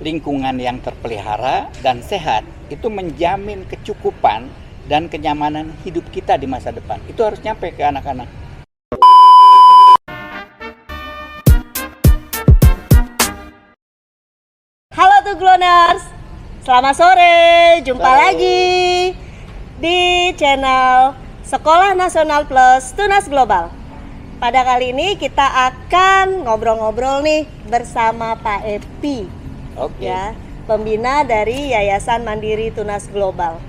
lingkungan yang terpelihara dan sehat itu menjamin kecukupan dan kenyamanan hidup kita di masa depan. Itu harus nyampe ke anak-anak. Halo Tugloners, selamat sore, jumpa lagi di channel Sekolah Nasional Plus Tunas Global. Pada kali ini kita akan ngobrol-ngobrol nih bersama Pak Epi, ya, pembina dari Yayasan Mandiri Tunas Global.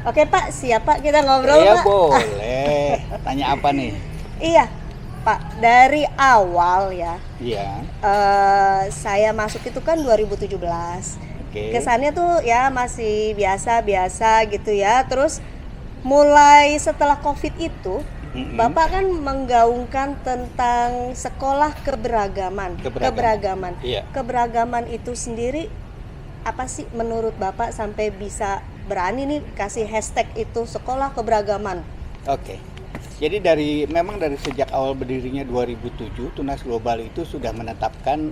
Oke Pak, siap Pak kita ngobrol Iya Pak? boleh, tanya apa nih? Iya Pak, dari awal ya, Iya. saya masuk itu kan 2017. Oke. Kesannya tuh ya masih biasa-biasa gitu ya. Terus mulai setelah COVID itu, Bapak kan menggaungkan tentang sekolah keberagaman. Iya. Keberagaman itu sendiri apa sih menurut Bapak sampai bisa berani nih kasih hashtag itu sekolah keberagaman? Oke. Jadi memang dari sejak awal berdirinya 2007, Tunas Global itu sudah menetapkan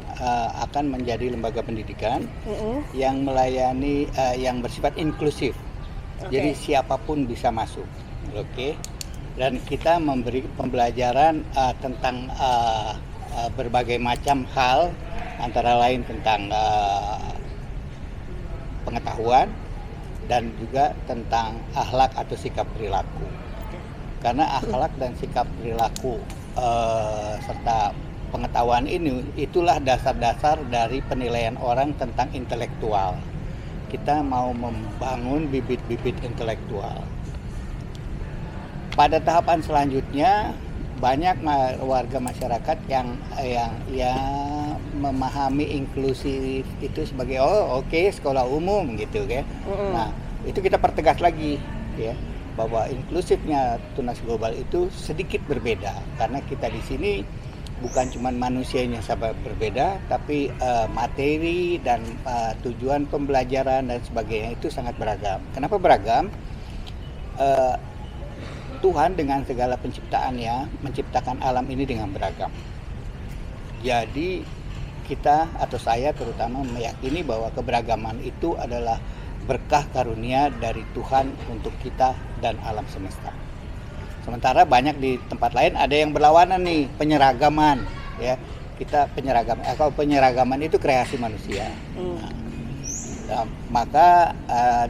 akan menjadi lembaga pendidikan yang melayani yang bersifat inklusif. Jadi siapapun bisa masuk. Oke. Dan kita memberi pembelajaran tentang berbagai macam hal, antara lain tentang pengetahuan dan juga tentang akhlak atau sikap perilaku. Karena akhlak dan sikap perilaku serta pengetahuan ini itulah dasar-dasar dari penilaian orang tentang intelektual. Kita mau membangun bibit-bibit intelektual. Pada tahapan selanjutnya banyak warga masyarakat yang memahami inklusif itu sebagai sekolah umum gitu kan. Nah, itu kita pertegas lagi ya, bahwa inklusifnya Tunas Global itu sedikit berbeda karena kita di sini bukan cuma manusianya saja berbeda, tapi materi dan tujuan pembelajaran dan sebagainya itu sangat beragam. Kenapa beragam? Tuhan dengan segala penciptaannya menciptakan alam ini dengan beragam. Jadi kita atau saya terutama meyakini bahwa keberagaman itu adalah berkah karunia dari Tuhan untuk kita dan alam semesta. Sementara banyak di tempat lain ada yang berlawanan nih, penyeragaman ya. Kita kalau penyeragaman itu kreasi manusia. Nah, maka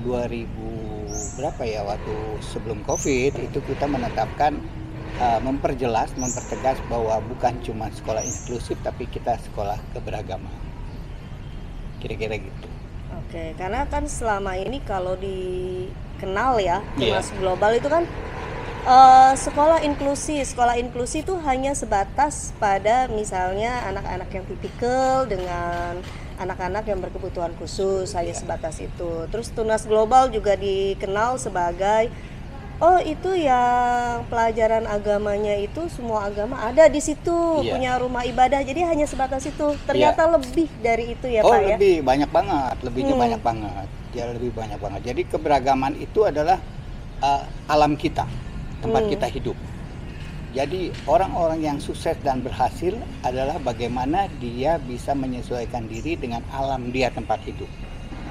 2000 berapa ya, waktu sebelum COVID itu kita menetapkan mempertegas bahwa bukan cuma sekolah inklusif tapi kita sekolah keberagaman. Kira-kira gitu. Oke, karena kan selama ini kalau dikenal ya, Tunas Global itu kan sekolah inklusi itu hanya sebatas pada misalnya anak-anak yang tipikal dengan anak-anak yang berkebutuhan khusus, hanya sebatas itu. Terus Tunas Global juga dikenal sebagai itu yang pelajaran agamanya itu semua agama ada di situ, punya rumah ibadah, jadi hanya sebatas itu. Ternyata lebih dari itu ya Pak ya? Lebih banyak banget, banyak banget. Ya, lebih banyak banget. Jadi keberagaman itu adalah alam kita, tempat kita hidup. Jadi orang-orang yang sukses dan berhasil adalah bagaimana dia bisa menyesuaikan diri dengan alam dia tempat hidup.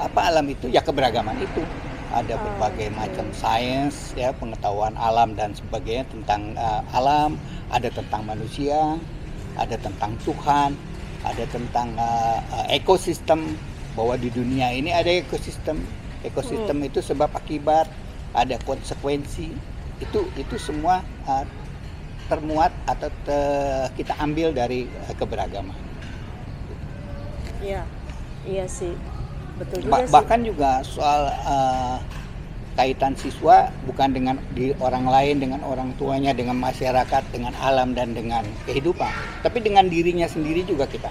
Apa alam itu? Ya keberagaman itu. Ada berbagai macam sains, ya, pengetahuan alam dan sebagainya tentang alam, ada tentang manusia, ada tentang Tuhan, ada tentang ekosistem, bahwa di dunia ini ada ekosistem. Ekosistem itu sebab akibat, ada konsekuensi. Itu semua termuat atau kita ambil dari keberagaman. Iya sih, betul juga sih. Bahkan juga soal kaitan siswa bukan dengan di orang lain, dengan orang tuanya, dengan masyarakat, dengan alam dan dengan kehidupan, tapi dengan dirinya sendiri juga kita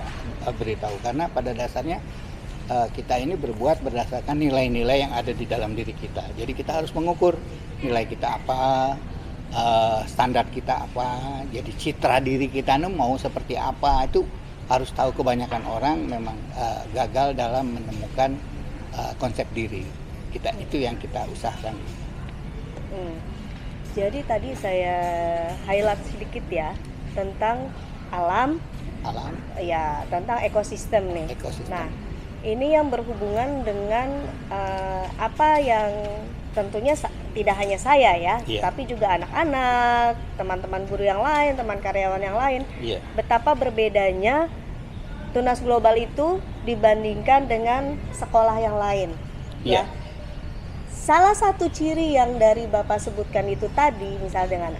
beritahu, karena pada dasarnya kita ini berbuat berdasarkan nilai-nilai yang ada di dalam diri kita. Jadi kita harus mengukur nilai kita apa, standar kita apa, jadi citra diri kita mau seperti apa. Itu harus tahu. Kebanyakan orang memang gagal dalam menemukan konsep diri kita. Itu yang kita usahakan. Jadi tadi saya highlight sedikit ya tentang alam, ya tentang ekosistem nih. Ekosistem. Nah, ini yang berhubungan dengan apa yang tentunya tidak hanya saya ya, Iya. tapi juga anak-anak, teman-teman guru yang lain, teman karyawan yang lain. Iya. Betapa berbedanya Tunas Global itu dibandingkan dengan sekolah yang lain. Iya. Ya. Salah satu ciri yang dari Bapak sebutkan itu tadi, misal dengan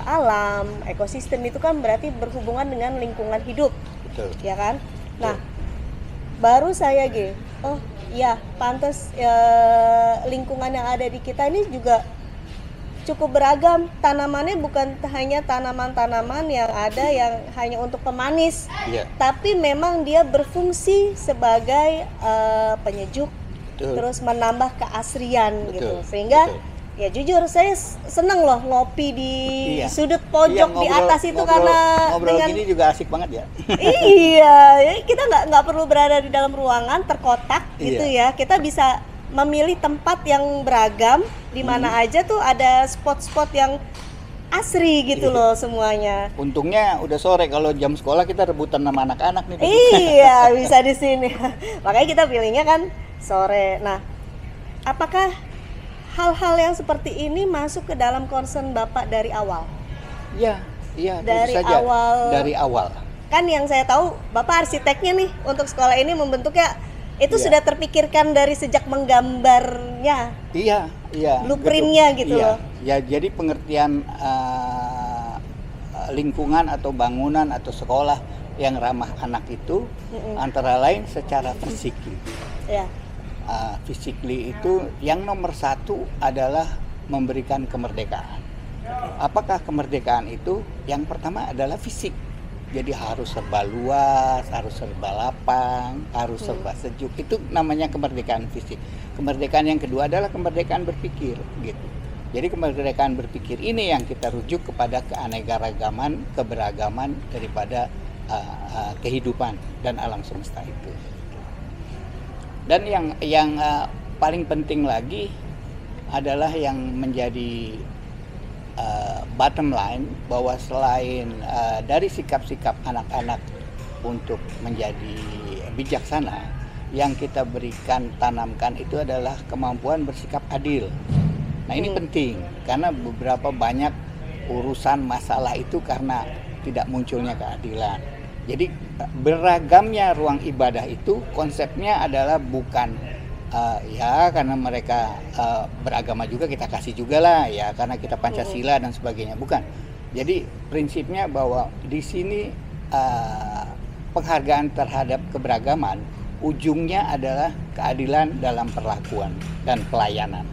alam, ekosistem itu kan berarti berhubungan dengan lingkungan hidup, Betul. ya kan? Nah, baru saya oh iya, pantas lingkungan yang ada di kita ini juga cukup beragam. Tanamannya bukan hanya tanaman-tanaman yang ada yang hanya untuk pemanis, Iya. tapi memang dia berfungsi sebagai penyejuk, Betul. terus menambah keasrian Betul, gitu. Sehingga betul. ya jujur saya seneng loh ngopi di Iya. sudut pojok di atas itu karena ngobrol dengan gini juga asik banget ya. iya, ya kita nggak perlu berada di dalam ruangan terkotak gitu Iya. ya. Kita bisa memilih tempat yang beragam, di mana aja tuh ada spot-spot yang asri gitu Iya. loh semuanya. Untungnya udah sore, kalau jam sekolah kita rebutan sama anak-anak nih. Iya, bisa di sini. Makanya kita pilihnya kan sore. Nah, apakah hal-hal yang seperti ini masuk ke dalam concern Bapak dari awal? Iya, iya, Dari tentu saja. awal. Dari awal. Kan yang saya tahu Bapak arsiteknya nih untuk sekolah ini membentuknya itu Iya. sudah terpikirkan dari sejak menggambarnya, Iya, iya. blueprintnya betul. gitu Iya. loh. Ya, jadi pengertian lingkungan atau bangunan atau sekolah yang ramah anak itu antara lain secara fisik. Ya. Physically itu yang nomor satu adalah memberikan kemerdekaan. Apakah kemerdekaan itu? Yang pertama adalah fisik. Jadi harus serba luas, harus serba lapang, harus serba sejuk. Itu namanya kemerdekaan fisik. Kemerdekaan yang kedua adalah kemerdekaan berpikir, gitu. Jadi kemerdekaan berpikir ini yang kita rujuk kepada keanekaragaman, keberagaman daripada kehidupan dan alam semesta itu. Dan yang paling penting lagi adalah yang menjadi bottom line, bahwa selain dari sikap-sikap anak-anak untuk menjadi bijaksana, yang kita berikan, tanamkan itu adalah kemampuan bersikap adil. Nah, ini penting karena beberapa banyak urusan masalah itu karena tidak munculnya keadilan. Jadi beragamnya ruang ibadah itu konsepnya adalah bukan ya karena mereka beragama juga kita kasih juga lah ya karena kita Pancasila dan sebagainya, bukan. Jadi prinsipnya bahwa di sini penghargaan terhadap keberagaman ujungnya adalah keadilan dalam perlakuan dan pelayanan.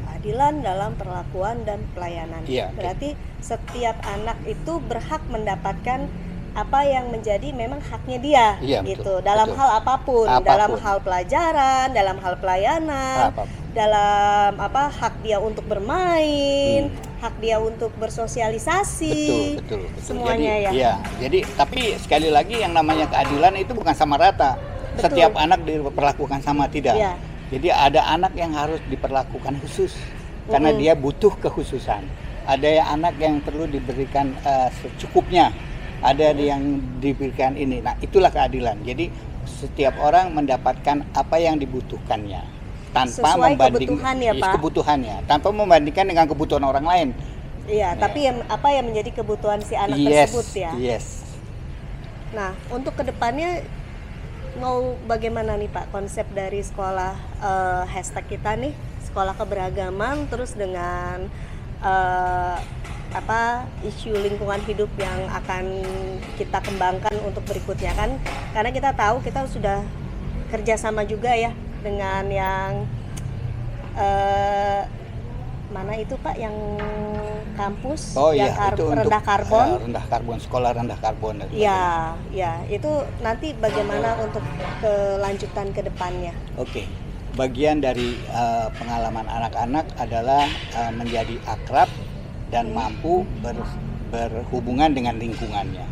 Keadilan dalam perlakuan dan pelayanan. Iya. Berarti setiap anak itu berhak mendapatkan apa yang menjadi memang haknya dia, Iya, gitu. betul, Dalam betul. hal apapun, dalam Apapun. hal pelajaran, dalam hal pelayanan, Apapun. dalam hak dia untuk bermain, hak dia untuk bersosialisasi, Betul. semuanya Jadi, ya. iya, jadi tapi sekali lagi yang namanya keadilan itu bukan sama rata. Betul. Setiap anak diperlakukan sama, tidak. Iya. Jadi ada anak yang harus diperlakukan khusus karena dia butuh kekhususan. Ada anak yang perlu diberikan secukupnya. Ada yang diberikan ini. Nah, itulah keadilan. Jadi setiap orang mendapatkan apa yang dibutuhkannya tanpa Sesuai membanding kebutuhan ya, Pak? kebutuhannya, tanpa membandingkan dengan kebutuhan orang lain. Iya, Ya. tapi apa yang menjadi kebutuhan si anak Yes, tersebut ya. yes. Nah, untuk kedepannya mau bagaimana nih Pak konsep dari sekolah hashtag kita nih, sekolah keberagaman, terus dengan isu lingkungan hidup yang akan kita kembangkan untuk berikutnya kan, karena kita tahu kita sudah kerjasama juga ya dengan yang mana itu Pak yang kampus yang itu untuk rendah karbon. rendah karbon, sekolah rendah karbon. Dan Ya, itu nanti bagaimana untuk kelanjutan ke depannya? Oke. Bagian dari pengalaman anak-anak adalah menjadi akrab dan mampu berhubungan dengan lingkungannya.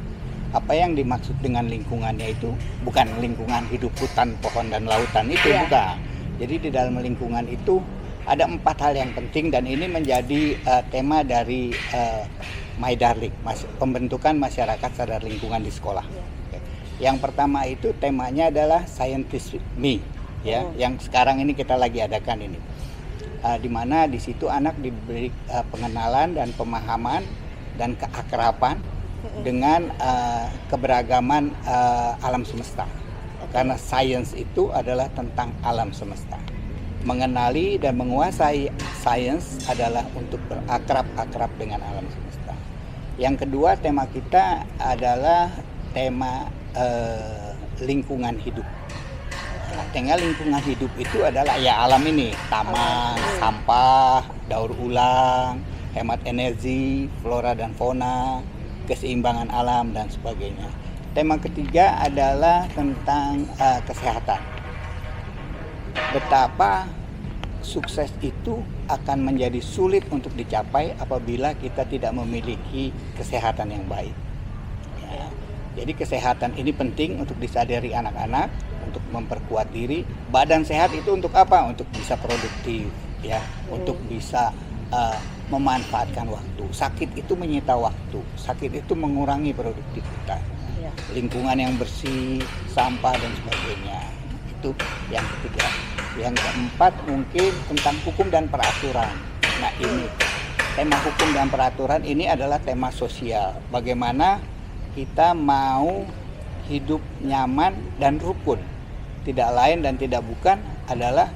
Apa yang dimaksud dengan lingkungannya itu bukan lingkungan hidup hutan, pohon dan lautan itu, Iya. bukan. Jadi di dalam lingkungan itu ada 4 hal yang penting dan ini menjadi tema dari My Darling, pembentukan masyarakat sadar lingkungan di sekolah. Iya. Oke. Yang pertama itu temanya adalah Scientist with Me, ya, yang sekarang ini kita lagi adakan ini. Di mana di situ anak diberi pengenalan dan pemahaman dan keakraban dengan keberagaman alam semesta. Karena sains itu adalah tentang alam semesta. Mengenali dan menguasai sains adalah untuk berakrab-akrab dengan alam semesta. Yang kedua, tema kita adalah tema lingkungan hidup. Artinya lingkungan hidup itu adalah ya alam ini, taman, sampah, daur ulang, hemat energi, flora dan fauna, keseimbangan alam dan sebagainya. Tema ketiga adalah tentang kesehatan. Betapa sukses itu akan menjadi sulit untuk dicapai apabila kita tidak memiliki kesehatan yang baik. Ya. Jadi kesehatan ini penting untuk disadari anak-anak, untuk memperkuat diri. Badan sehat itu untuk apa? Untuk bisa produktif, ya, untuk bisa memanfaatkan waktu. Sakit itu menyita waktu, sakit itu mengurangi produktivitas. Ya. Lingkungan yang bersih, sampah dan sebagainya. Itu yang ketiga. Yang keempat mungkin tentang hukum dan peraturan. Nah ini tema hukum dan peraturan ini adalah tema sosial. Bagaimana kita mau hidup nyaman dan rukun. Tidak lain dan tidak bukan adalah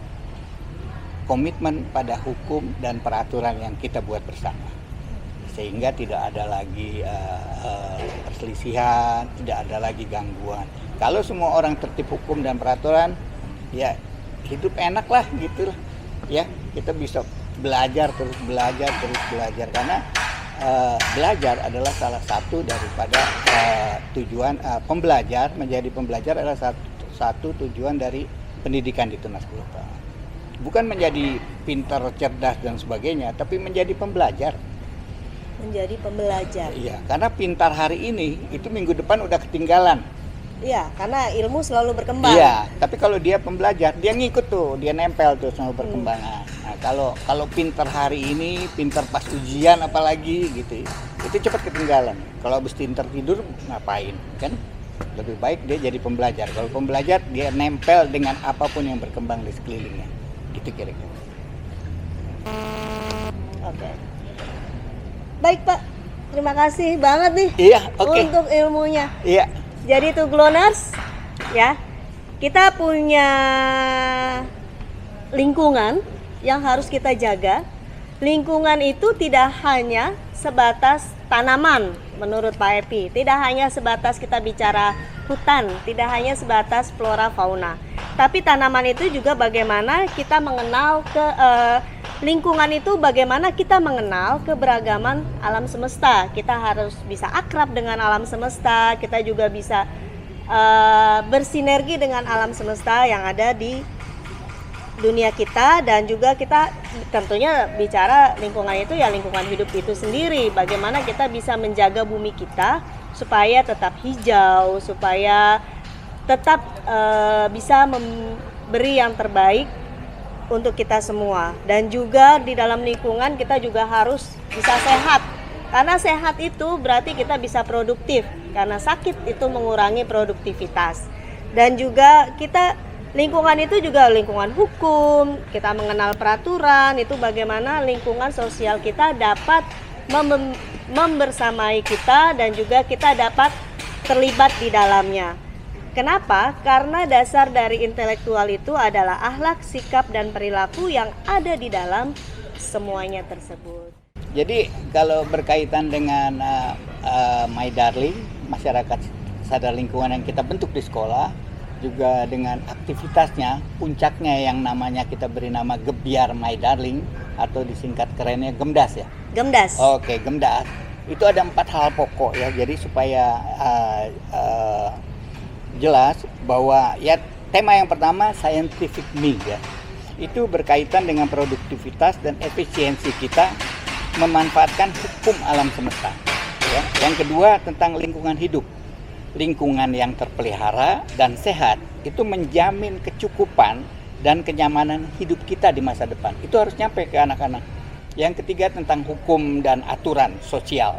komitmen pada hukum dan peraturan yang kita buat bersama. Sehingga tidak ada lagi perselisihan, tidak ada lagi gangguan. Kalau semua orang tertib hukum dan peraturan, ya hidup enak lah gitu lah. Ya, kita bisa belajar karena belajar adalah salah satu daripada tujuan pembelajar. Menjadi pembelajar adalah satu tujuan dari pendidikan di Tunas Global. Bukan menjadi pintar, cerdas dan sebagainya, tapi menjadi pembelajar. Menjadi pembelajar. Iya, karena pintar hari ini itu minggu depan udah ketinggalan. Iya, karena ilmu selalu berkembang. Iya, tapi kalau dia pembelajar, dia ngikut tuh, dia nempel tuh sama perkembangan. Nah, kalau pintar hari ini, pintar pas ujian apalagi gitu, itu cepat ketinggalan. Kalau habis pintar tidur ngapain, kan? Lebih baik dia jadi pembelajar. Kalau pembelajar dia nempel dengan apapun yang berkembang di sekelilingnya. Gitu kira-kira. Oke. Baik Pak, terima kasih banget nih. Iya, oke. Untuk ilmunya. Iya. Jadi tuh Gloners, ya, kita punya lingkungan yang harus kita jaga. Lingkungan itu tidak hanya sebatas tanaman menurut Pak Epi, tidak hanya sebatas kita bicara hutan, tidak hanya sebatas flora fauna, tapi tanaman itu juga bagaimana kita mengenal lingkungan itu, bagaimana kita mengenal keberagaman alam semesta. Kita harus bisa akrab dengan alam semesta, kita juga bisa bersinergi dengan alam semesta yang ada di dunia kita, dan juga kita tentunya bicara lingkungan itu ya lingkungan hidup itu sendiri. Bagaimana kita bisa menjaga bumi kita supaya tetap hijau, supaya tetap bisa memberi yang terbaik untuk kita semua. Dan juga di dalam lingkungan kita juga harus bisa sehat. Karena sehat itu berarti kita bisa produktif. Karena sakit itu mengurangi produktivitas. Dan juga lingkungan itu juga lingkungan hukum, kita mengenal peraturan, itu bagaimana lingkungan sosial kita dapat membersamai kita dan juga kita dapat terlibat di dalamnya. Kenapa? Karena dasar dari intelektual itu adalah akhlak, sikap, dan perilaku yang ada di dalam semuanya tersebut. Jadi kalau berkaitan dengan My Darling, masyarakat sadar lingkungan yang kita bentuk di sekolah, juga dengan aktivitasnya, puncaknya yang namanya kita beri nama Gebyar My Darling, atau disingkat kerennya Gemdas ya. Gemdas. Oke, Gemdas. Itu ada 4 hal pokok ya. Jadi supaya jelas bahwa ya tema yang pertama scientific me ya. Itu berkaitan dengan produktivitas dan efisiensi kita memanfaatkan hukum alam semesta. Ya. Yang kedua tentang lingkungan hidup. Lingkungan yang terpelihara dan sehat itu menjamin kecukupan dan kenyamanan hidup kita di masa depan. Itu harus nyampe ke anak-anak. Yang ketiga tentang hukum dan aturan sosial.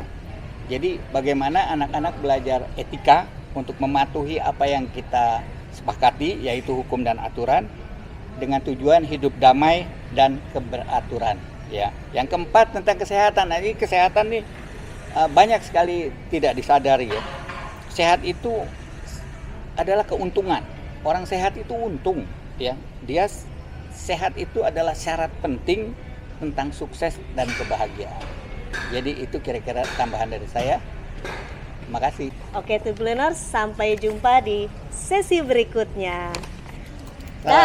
Jadi bagaimana anak-anak belajar etika, untuk mematuhi apa yang kita sepakati, yaitu hukum dan aturan, dengan tujuan hidup damai dan keberaturan. Ya. Yang keempat tentang kesehatan. Nah, ini kesehatan nih banyak sekali tidak disadari ya. Sehat itu adalah keuntungan. Orang sehat itu untung, ya. Dia sehat itu adalah syarat penting tentang sukses dan kebahagiaan. Jadi itu kira-kira tambahan dari saya. Terima kasih. Oke, Tubuliners, sampai jumpa di sesi berikutnya. Dah.